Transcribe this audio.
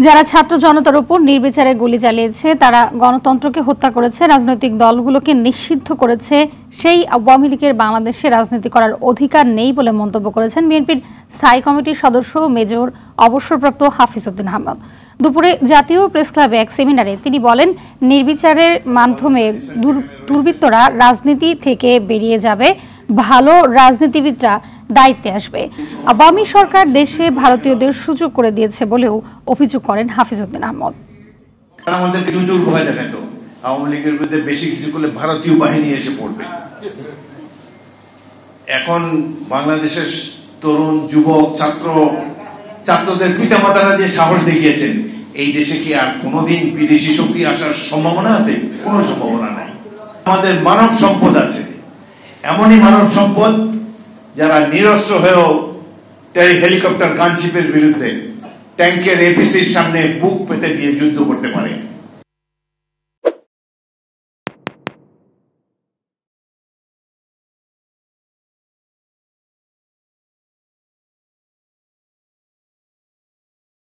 যারা ছাত্র জনতার উপর নির্বিচারে গুলি চালিয়েছে, তারা গণতন্ত্রকে হত্যা করেছে, রাজনৈতিক দলগুলোকে নিষিদ্ধ করেছে, সেই আওয়ামী লীগের বাংলাদেশে রাজনীতি করার অধিকার নেই বলে মন্তব্য করেছেন বিএনপির স্থায়ী কমিটির সদস্য মেজর অবসরপ্রাপ্ত হাফিজ উদ্দিন আহমদ। দুপুরে জাতীয় প্রেস ক্লাবে এক সেমিনারে তিনি বলেন, নির্বিচারের মাধ্যমে দুর্বৃত্তরা রাজনীতি থেকে বেরিয়ে যাবে, ভালো রাজনীতিবিদরা দায়িত্বে আসবে। আওয়ামী সরকার দেশে ভারতীয়দের সুযোগ করে দিয়েছে বলেও অভিযোগ করেন হাফিজ উদ্দিন আহমদ। আমাদেরকে জুজুর ভয় দেখাতো, আওয়ামী লীগের বিরুদ্ধে বেশি কিছু করলে ভারতীয় বাহিনী এসে পড়বে। এখন বাংলাদেশের তরুণ যুবক ছাত্রদের পিতামাতারা যে সাহস দেখিয়েছেন, এই দেশে কি আর কোনোদিন বিদেশি শক্তি আসার সম্ভাবনা আছে? কোনো সম্ভাবনা নাই। আমাদের মানব সম্পদ আছে, এমনই মানব সম্পদ যারা নিরস্ত্র হয়েও হেলিকপ্টার গানশিপের বিরুদ্ধে ট্যাঙ্কের এপিসির সামনে বুক পেতে দিয়ে যুদ্ধ করতে পারে।